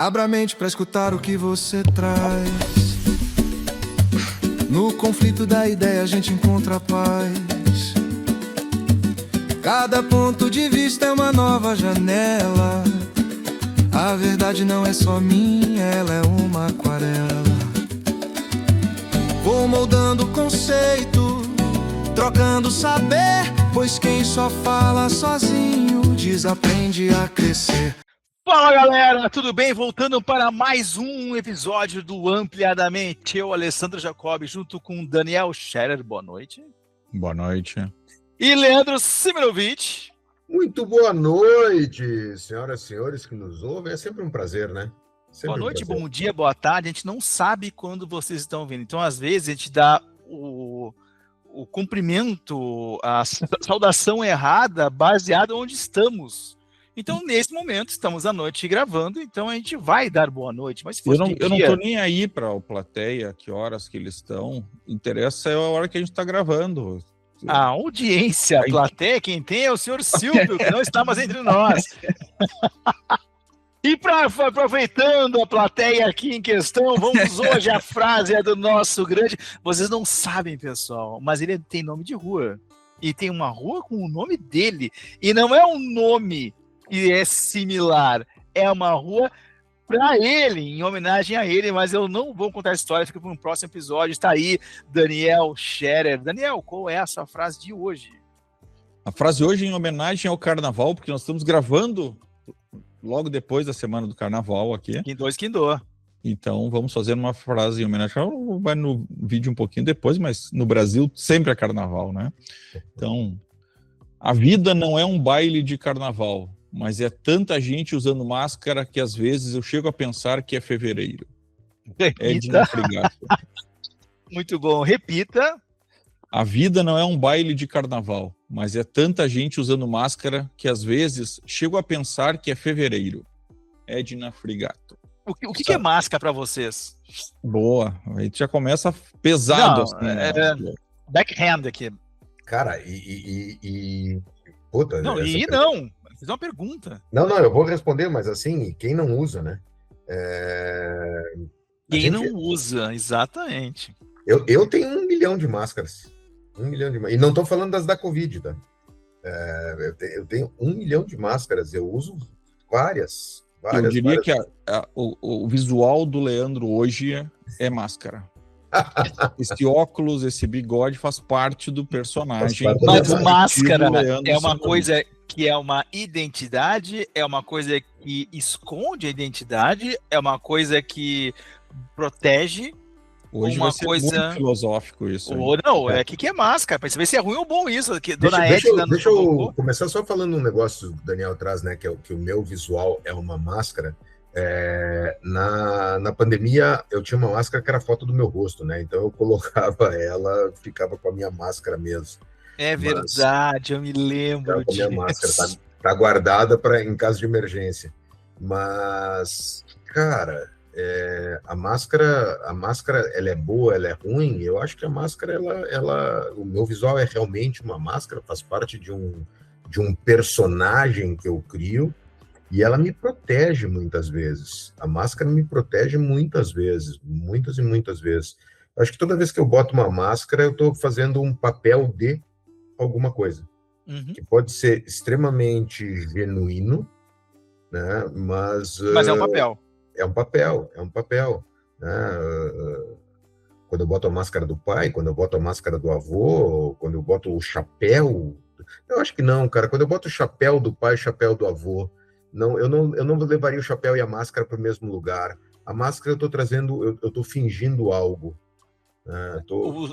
Abra a mente pra escutar o que você traz. No conflito da ideia a gente encontra a paz. Cada ponto de vista é uma nova janela. A verdade não é só minha, ela é uma aquarela. Vou moldando o conceito, trocando saber, pois quem só fala sozinho desaprende a crescer. Fala galera, tudo bem? Voltando para mais um episódio do Ampliadamente. Eu, Alessandro Jacob, junto com Daniel Scherer, boa noite. Boa noite. E Leandro Simirovic. Muito boa noite, senhoras e senhores que nos ouvem. É sempre um prazer, né? Sempre boa noite, bom dia, boa tarde. A gente não sabe quando vocês estão vindo. Então, às vezes, a gente dá o cumprimento, a saudação errada, baseado onde estamos. Então, nesse momento, estamos à noite gravando, então a gente vai dar boa noite. Mas se for eu não tô nem aí para a plateia, que horas que eles estão. Interessa é a hora que a gente está gravando. A audiência, a plateia, quem tem é o senhor Silvio, que não está mais entre nós. E aproveitando a plateia aqui em questão, vamos hoje, a frase é do nosso grande... Vocês não sabem, pessoal, mas ele tem nome de rua. E tem uma rua com o nome dele. E não é um nome que é similar, é uma rua para ele, em homenagem a ele, mas eu não vou contar a história, fica para um próximo episódio. Está aí Daniel Scherer. Daniel, qual é a sua frase de hoje? A frase hoje é em homenagem ao Carnaval, porque nós estamos gravando logo depois da semana do Carnaval aqui. Quindô. Então vamos fazer uma frase em homenagem. Vai no vídeo um pouquinho depois, mas no Brasil sempre é Carnaval, né? Então, a vida não é um baile de Carnaval, mas é tanta gente usando máscara que às vezes eu chego a pensar que é fevereiro. Repita. Muito bom. Repita. A vida não é um baile de carnaval, mas é tanta gente usando máscara que às vezes chego a pensar que é fevereiro. Edna Frigato. O que é máscara para vocês? Boa. A gente já começa pesado. Não, assim, né? Backhand aqui. Cara, Puta, não, não. Fiz uma pergunta. Não, eu vou responder, mas assim, quem não usa, né? Não usa, exatamente. Eu tenho 1 milhão de máscaras. 1 milhão de máscaras. E não tô falando das da Covid, tá? Eu tenho 1 milhão de máscaras. Eu uso várias. Eu diria que o visual do Leandro hoje é máscara. Esse óculos, esse bigode faz parte do personagem. Mas máscara é uma coisa que é uma identidade, é uma coisa que esconde a identidade, é uma coisa que protege. Hoje uma vai ser coisa muito filosófico isso. Ou não, que é máscara, para saber se é ruim ou bom isso. Que Deixa eu começar só falando um negócio que o Daniel traz, né? Que o meu visual é uma máscara. Na pandemia, eu tinha uma máscara que era a foto do meu rosto, né? Então eu colocava ela, ficava com a minha máscara mesmo. É verdade, eu me lembro disso. A minha máscara tá guardada em caso de emergência. Mas, cara, a máscara, ela é boa, ela é ruim? Eu acho que a máscara, o meu visual é realmente uma máscara, faz parte de um personagem que eu crio. E ela me protege muitas vezes. A máscara me protege muitas vezes. Muitas e muitas vezes. Acho que toda vez que eu boto uma máscara, eu estou fazendo um papel de alguma coisa. Uhum. Que pode ser extremamente genuíno, né? Mas é um papel. É um papel. Né? Quando eu boto a máscara do pai, quando eu boto a máscara do avô, quando eu boto o chapéu... Eu acho que não, cara. Quando eu boto o chapéu do pai, o chapéu do avô... eu não levaria o chapéu e a máscara para o mesmo lugar. A máscara eu estou fingindo algo.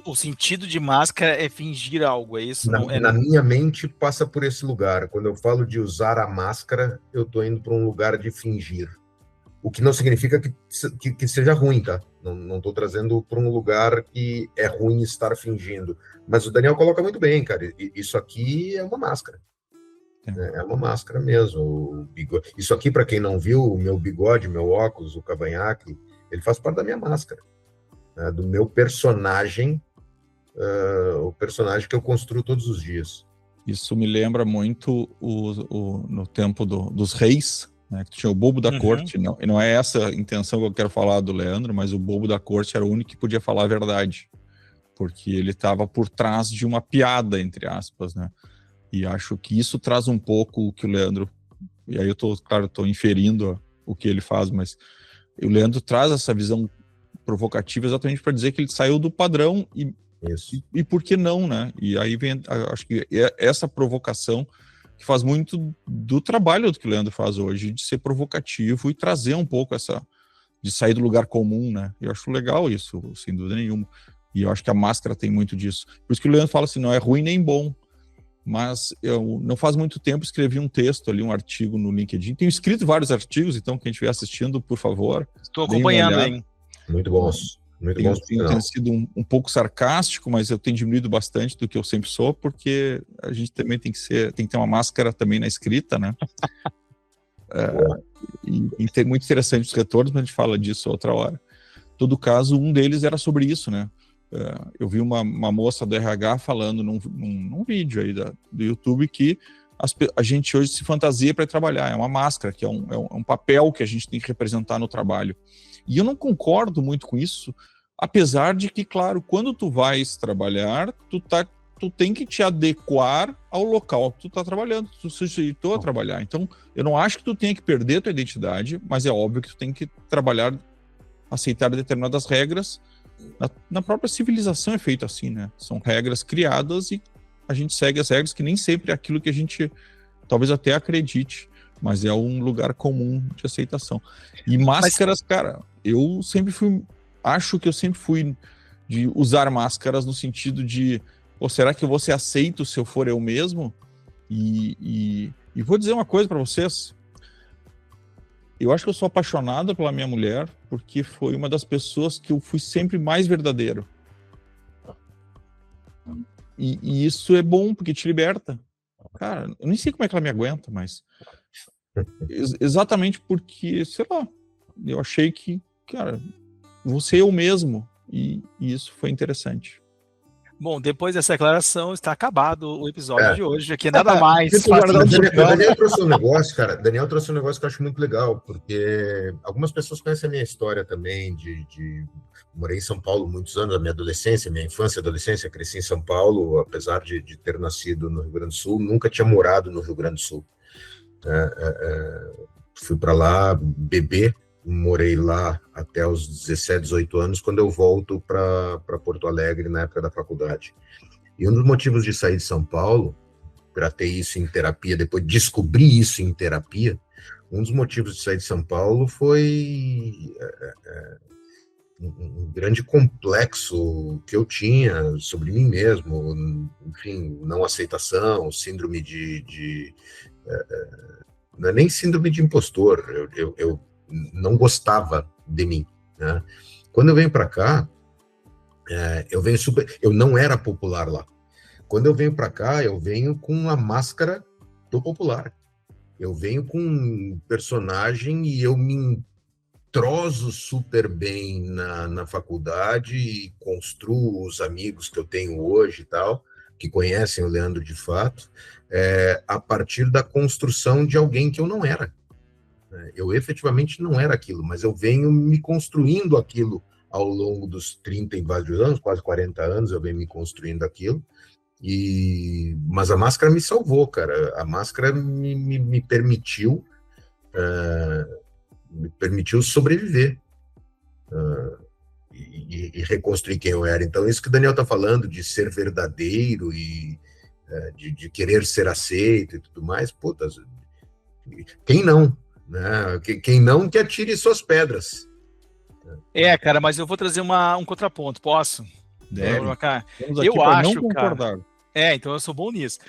O sentido de máscara é fingir algo, é isso? Na minha mente passa por esse lugar. Quando eu falo de usar a máscara, eu estou indo para um lugar de fingir. O que não significa que seja ruim, tá? Não estou trazendo para um lugar que é ruim estar fingindo. Mas o Daniel coloca muito bem, cara. Isso aqui é uma máscara. É uma máscara mesmo. O bigode. Isso aqui, para quem não viu, o meu bigode, meu óculos, o cavanhaque, ele faz parte da minha máscara, né? Do meu personagem, o personagem que eu construo todos os dias. Isso me lembra muito no tempo dos reis, né? Que tinha o bobo da corte, não é essa a intenção que eu quero falar do Leandro, mas o bobo da corte era o único que podia falar a verdade, porque ele estava por trás de uma piada, entre aspas, né? E acho que isso traz um pouco o que o Leandro, e aí eu tô inferindo o que ele faz, mas o Leandro traz essa visão provocativa exatamente para dizer que ele saiu do padrão e por que não, né? E aí vem, acho que essa provocação que faz muito do trabalho que o Leandro faz hoje, de ser provocativo e trazer um pouco de sair do lugar comum, né? Eu acho legal isso, sem dúvida nenhuma. E eu acho que a máscara tem muito disso. Por isso que o Leandro fala assim, não é ruim nem bom. Mas eu não faz muito tempo escrevi um texto ali, um artigo no LinkedIn. Tenho escrito vários artigos, então quem estiver assistindo, por favor. Estou acompanhando, hein? Muito bons. Muito bons. Tenho sido um pouco sarcástico, mas eu tenho diminuído bastante do que eu sempre sou, porque a gente também tem que ter uma máscara também na escrita, né? E tem muito interessante os retornos, mas a gente fala disso outra hora. Em todo caso, um deles era sobre isso, né? Eu vi uma moça do RH falando num vídeo aí do YouTube que a gente hoje se fantasia para trabalhar, é uma máscara, que é um papel que a gente tem que representar no trabalho. E eu não concordo muito com isso, apesar de que, claro, quando tu vais trabalhar, tu tem que te adequar ao local que tu está trabalhando, tu se sujeitou a trabalhar. Então, eu não acho que tu tenha que perder tua identidade, mas é óbvio que tu tem que trabalhar, aceitar determinadas regras. Na própria civilização é feito assim, né? São regras criadas e a gente segue as regras, que nem sempre é aquilo que a gente talvez até acredite, mas é um lugar comum de aceitação. E máscaras, cara, acho que eu sempre fui de usar máscaras no sentido de, será que eu vou ser aceito se eu for eu mesmo? E vou dizer uma coisa para vocês. Eu acho que eu sou apaixonado pela minha mulher porque foi uma das pessoas que eu fui sempre mais verdadeiro. E isso é bom porque te liberta. Cara, eu nem sei como é que ela me aguenta, mas exatamente porque, sei lá, eu achei que, cara, vou ser eu mesmo e isso foi interessante. Bom, depois dessa declaração, está acabado o episódio de hoje. Aqui nada mais. Daniel trouxe um negócio, cara. Daniel trouxe um negócio que eu acho muito legal, porque algumas pessoas conhecem a minha história também. Morei em São Paulo muitos anos, a minha adolescência, minha infância e adolescência, cresci em São Paulo, apesar de ter nascido no Rio Grande do Sul, nunca tinha morado no Rio Grande do Sul. Fui para lá bebê, morei lá até os 17, 18 anos, quando eu volto para Porto Alegre, na época da faculdade. E um dos motivos de sair de São Paulo, para ter isso em terapia, depois descobrir isso em terapia, um dos motivos de sair de São Paulo foi um grande complexo que eu tinha sobre mim mesmo, enfim, não aceitação, síndrome não é nem síndrome de impostor, eu não gostava de mim, né? Quando eu venho para cá, eu não era popular lá. Quando eu venho para cá, eu venho com a máscara do popular. Eu venho com um personagem e eu me entroso super bem na faculdade e construo os amigos que eu tenho hoje e tal, que conhecem o Leandro de fato, a partir da construção de alguém que eu não era. Eu efetivamente não era aquilo, mas eu venho me construindo aquilo ao longo dos 30 e vários anos, quase 40 anos, eu venho me construindo aquilo, mas a máscara me salvou, cara. A máscara me permitiu sobreviver e reconstruir quem eu era. Então, isso que o Daniel está falando, de ser verdadeiro e de querer ser aceito e tudo mais, puta, quem não? Né? Quem não, que atire suas pedras. Cara, mas eu vou trazer um contraponto, posso? Eu acho, cara. Então eu sou bom nisso.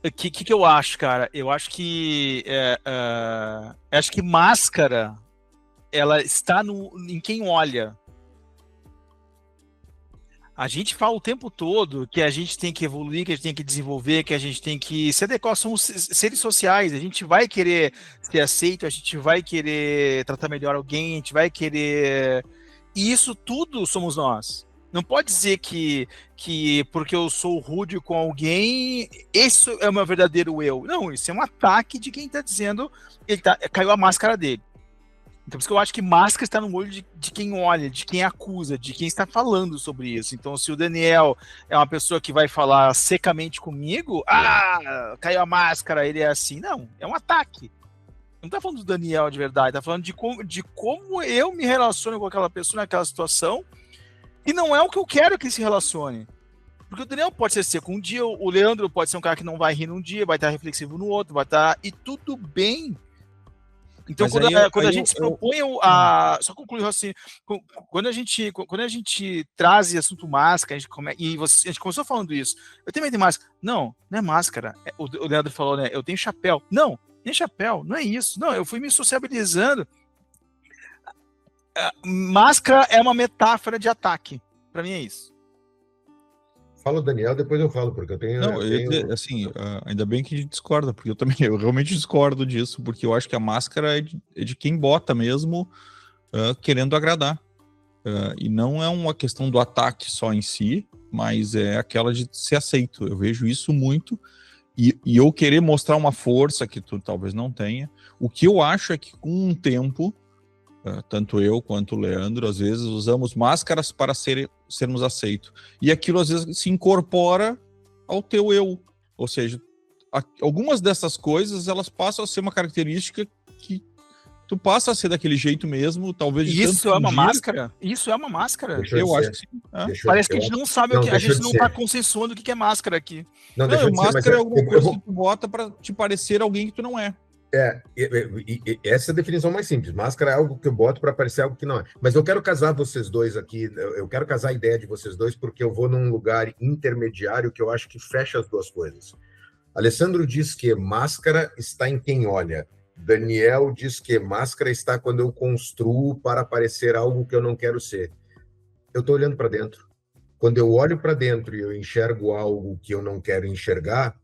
O que eu acho, cara? Eu acho que máscara, ela está em quem olha. A gente fala o tempo todo que a gente tem que evoluir, que a gente tem que desenvolver, que a gente tem que se adequar, somos seres sociais, a gente vai querer ser aceito, a gente vai querer tratar melhor alguém, a gente vai querer... E isso tudo somos nós. Não pode dizer que porque eu sou rude com alguém, esse é o meu verdadeiro eu. Não, isso é um ataque de quem está dizendo, caiu a máscara dele. Então, por isso que eu acho que máscara está no olho de quem olha, de quem acusa, de quem está falando sobre isso. Então, se o Daniel é uma pessoa que vai falar secamente comigo, caiu a máscara, ele é assim. Não, é um ataque. Não está falando do Daniel de verdade, está falando de como eu me relaciono com aquela pessoa naquela situação. E não é o que eu quero que se relacione. Porque o Daniel pode ser seco um dia, o Leandro pode ser um cara que não vai rir num dia, vai estar reflexivo no outro, vai estar... E tudo bem. Então, quando a gente se propõe a... Só concluir assim, quando a gente traz assunto máscara, a gente começou falando isso. Eu tenho medo de máscara. Não é máscara. O Leandro falou, né? Eu tenho chapéu. Não, nem chapéu. Não é isso. Não, eu fui me sociabilizando. Máscara é uma metáfora de ataque. Para mim é isso. Fala o Daniel, depois eu falo, porque eu tenho... Não, assim, ainda bem que a gente discorda, porque eu realmente discordo disso, porque eu acho que a máscara é de quem bota mesmo, querendo agradar. E não é uma questão do ataque só em si, mas é aquela de ser aceito. Eu vejo isso muito, e eu querer mostrar uma força que tu talvez não tenha. O que eu acho é que com um tempo... tanto eu quanto o Leandro, às vezes usamos máscaras para sermos aceitos. E aquilo às vezes se incorpora ao teu eu. Ou seja, algumas dessas coisas, elas passam a ser uma característica que tu passa a ser daquele jeito mesmo, talvez de Isso é uma máscara? Isso é uma máscara? Eu acho que sim. Parece que a gente não sabe o que... A gente não está consensuando o que é máscara aqui. Não, máscara é alguma coisa que tu bota para te parecer alguém que tu não é. Essa é a definição mais simples. Máscara é algo que eu boto para parecer algo que não é. Mas eu quero casar vocês dois aqui, eu quero casar a ideia de vocês dois, porque eu vou num lugar intermediário que eu acho que fecha as duas coisas. Alessandro diz que máscara está em quem olha. Daniel diz que máscara está quando eu construo para parecer algo que eu não quero ser. Eu estou olhando para dentro. Quando eu olho para dentro e eu enxergo algo que eu não quero enxergar,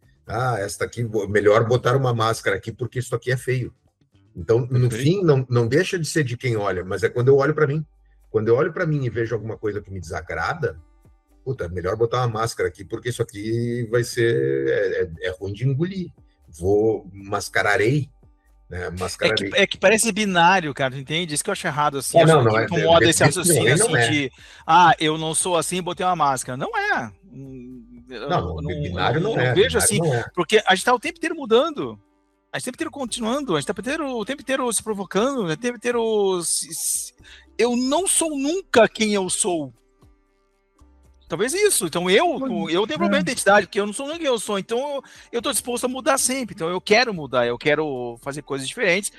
esta aqui, melhor botar uma máscara aqui, porque isso aqui é feio. Então, no fim, não deixa de ser de quem olha, mas é quando eu olho para mim. Quando eu olho para mim e vejo alguma coisa que me desagrada, melhor botar uma máscara aqui, porque isso aqui vai ser... É ruim de engolir. Mascararei. Né? Mascararei. É que parece binário, cara, entende? Isso que eu acho errado, assim. Me incomoda esse raciocínio, assim, eu não sou assim, botei uma máscara. Não é. Binário não é. Não vejo assim, porque a gente está o tempo inteiro mudando, a gente está o tempo inteiro continuando, a gente está o tempo inteiro se provocando, o tempo inteiro... Eu não sou nunca quem eu sou. Talvez isso. Então eu tenho problema de identidade, porque eu não sou nunca quem eu sou. Então eu estou disposto a mudar sempre. Então eu quero mudar, eu quero fazer coisas diferentes.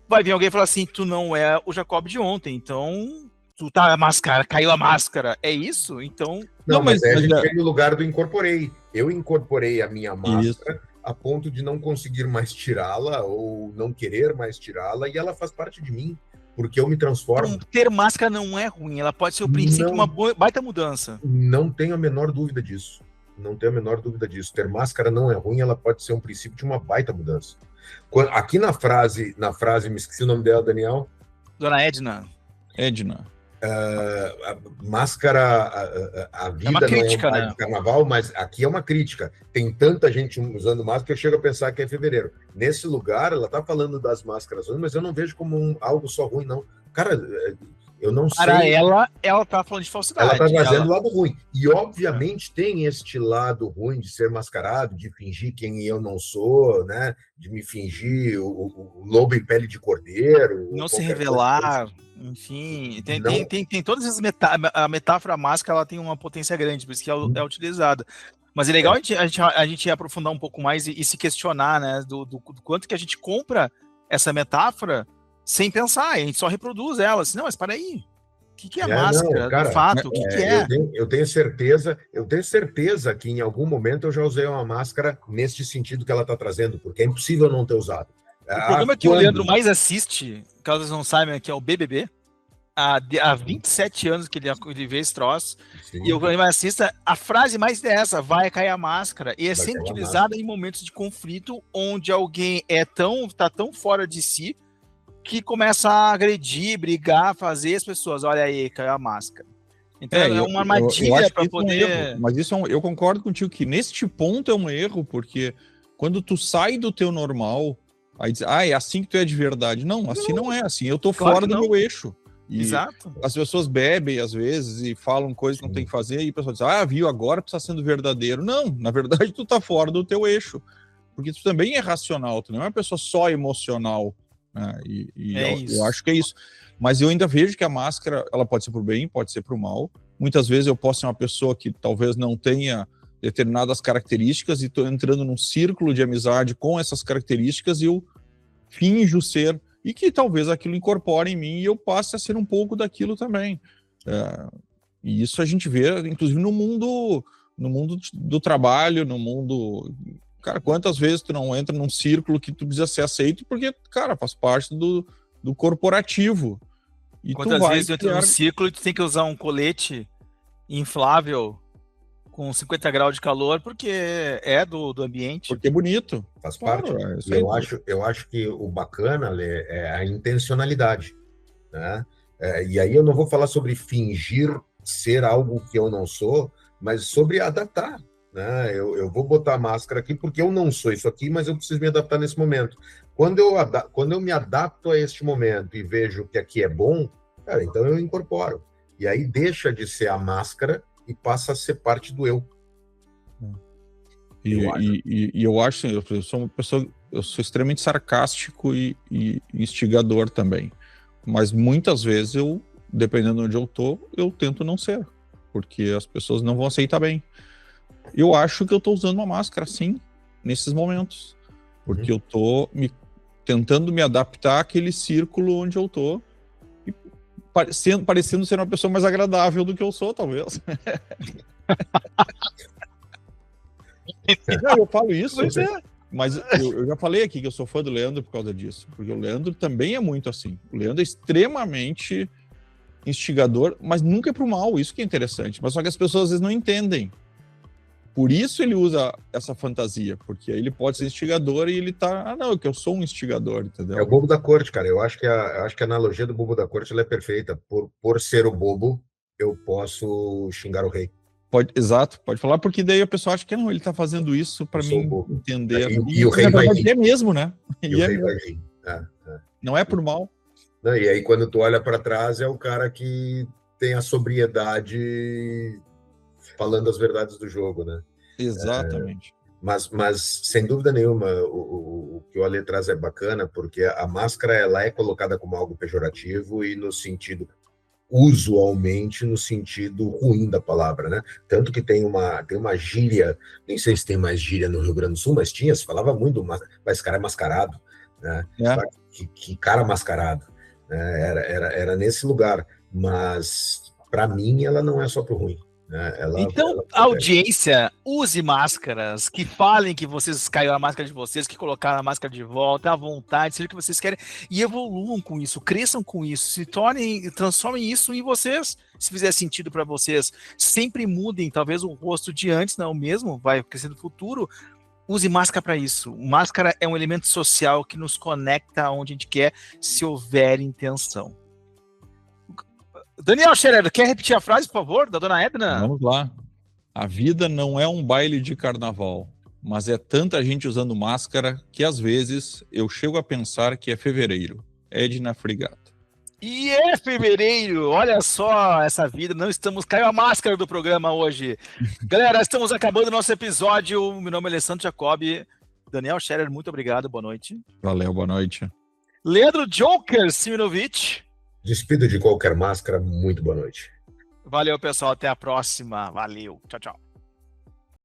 Vai vir alguém e falar assim, tu não é o Jacob de ontem, então... Tu tá a máscara, caiu a máscara, é isso? Então... Não, mas a gente vem no lugar do incorporei. Eu incorporei a minha máscara a ponto de não conseguir mais tirá-la ou não querer mais tirá-la, e ela faz parte de mim, porque eu me transformo. Então, ter máscara não é ruim, ela pode ser o princípio de uma baita mudança. Não tenho a menor dúvida disso. Não tenho a menor dúvida disso. Ter máscara não é ruim, ela pode ser um princípio de uma baita mudança. Aqui na frase, me esqueci o nome dela, Daniel. Dona Edna. A máscara, a vida uma crítica, não é um carnaval, mas aqui é uma crítica. Tem tanta gente usando máscara que eu chego a pensar que é fevereiro. Nesse lugar, ela tá falando das máscaras, mas eu não vejo como algo só ruim, não. Cara, eu não sei. Para ela tá falando de falsidade. Ela tá trazendo o lado ruim. E, obviamente, tem este lado ruim de ser mascarado, de fingir quem eu não sou, né? De me fingir o lobo em pele de cordeiro. Não se revelar. Enfim, tem todas essas a metáfora máscara, ela tem uma potência grande, por isso que é utilizada. Mas é legal a gente aprofundar um pouco mais e se questionar, né, do quanto que a gente compra essa metáfora sem pensar, a gente só reproduz ela. Assim, não, mas para aí, o que é máscara, cara, de fato? O que é? Eu tenho certeza que em algum momento eu já usei uma máscara nesse sentido que ela está trazendo, porque é impossível não ter usado. O programa que o Leandro mais assiste, caso vocês não saibam, que é o BBB. Há 27 anos que ele vê esse troço. Sim. E o programa mais assista, a frase mais é essa, vai cair a máscara. E é sempre utilizada em momentos de conflito, onde alguém tá tão fora de si, que começa a agredir, brigar, fazer as pessoas, olha aí, caiu a máscara. Então é uma armadilha acho que para isso é um poder. erro, mas isso eu concordo contigo que neste ponto é um erro, porque quando tu sai do teu normal, aí diz, é assim que tu é de verdade. Não, assim não é assim. Eu tô Claro fora que do não. meu eixo. E Exato. as pessoas bebem às vezes e falam coisas que não tem que fazer, e o pessoal diz, viu, agora tu tá sendo verdadeiro. Não, na verdade tu tá fora do teu eixo. Porque tu também é racional, tu não é uma pessoa só emocional, né? Eu acho que é isso. Mas eu ainda vejo que a máscara, ela pode ser pro bem, pode ser pro mal. Muitas vezes eu posso ser uma pessoa que talvez não tenha determinadas características e estou entrando num círculo de amizade com essas características e eu finjo ser, e que talvez aquilo incorpore em mim e eu passe a ser um pouco daquilo também. E isso a gente vê, inclusive, no mundo do trabalho, no mundo... Cara, quantas vezes tu não entra num círculo que tu precisa ser aceito porque, cara, faz parte do corporativo. E Quantas vezes tu entra num círculo e tu tem que usar um colete inflável com 50 graus de calor porque é do ambiente. Porque é bonito. Faz parte. E eu acho que o bacana, Lê, é a intencionalidade, né? E aí eu não vou falar sobre fingir ser algo que eu não sou, mas sobre adaptar, né? Eu vou botar a máscara aqui porque eu não sou isso aqui, mas eu preciso me adaptar nesse momento. Quando eu me adapto a este momento e vejo que aqui é bom, cara, então eu incorporo. E aí deixa de ser a máscara e passa a ser parte do eu. Eu acho, eu sou uma pessoa, eu sou extremamente sarcástico e instigador também. Mas muitas vezes eu, dependendo de onde eu tô, eu tento não ser, porque as pessoas não vão aceitar bem. Eu acho que eu tô usando uma máscara, sim, nesses momentos, porque eu tô tentando me adaptar àquele círculo onde eu tô, e parecendo ser uma pessoa mais agradável do que eu sou, talvez. Não, eu falo isso, mas eu já falei aqui que eu sou fã do Leandro por causa disso, porque o Leandro também é muito assim. O Leandro é extremamente instigador, mas nunca é pro mal, isso que é interessante. Mas só que as pessoas às vezes não entendem. Por isso ele usa essa fantasia, porque aí ele pode ser instigador e ele tá... não, que eu sou um instigador, entendeu? É o bobo da corte, cara. Eu acho que a analogia do bobo da corte ela é perfeita. Por ser o bobo, eu posso xingar o rei. Exato, pode falar, porque daí a pessoa acha que não, ele tá fazendo isso para mim entender. E o rei vai rir. É mesmo, né? E o rei vai rir. Não é por mal. Não, e aí quando tu olha para trás é o cara que tem a sobriedade falando as verdades do jogo, né? Exatamente. Mas sem dúvida nenhuma, o que o Ale traz é bacana, porque a máscara ela é colocada como algo pejorativo e no sentido... usualmente no sentido ruim da palavra, né? Tanto que tem uma gíria, nem sei se tem mais gíria no Rio Grande do Sul, mas tinha, se falava muito, mas cara é mascarado, né? Que cara mascarado, né? Era nesse lugar, mas para mim ela não é só pro ruim. Então, audiência, use máscaras, que falem que vocês caiu a máscara de vocês, que colocaram a máscara de volta, à vontade, seja o que vocês querem, e evoluam com isso, cresçam com isso, transformem isso em vocês, se fizer sentido para vocês. Sempre mudem, talvez o rosto de antes não é o mesmo, vai crescer no futuro. Use máscara para isso. Máscara é um elemento social que nos conecta aonde a gente quer, se houver intenção. Daniel Scherer, quer repetir a frase, por favor, da dona Edna? Vamos lá. A vida não é um baile de carnaval, mas é tanta gente usando máscara que às vezes eu chego a pensar que é fevereiro. Edna Frigato. E é fevereiro, olha só essa vida, caiu a máscara do programa hoje. Galera, estamos acabando o nosso episódio. Meu nome é Alessandro Jacobi. Daniel Scherer, muito obrigado, boa noite. Valeu, boa noite. Leandro Joker Siminovich. Despido de qualquer máscara, muito boa noite. Valeu, pessoal. Até a próxima. Valeu. Tchau, tchau.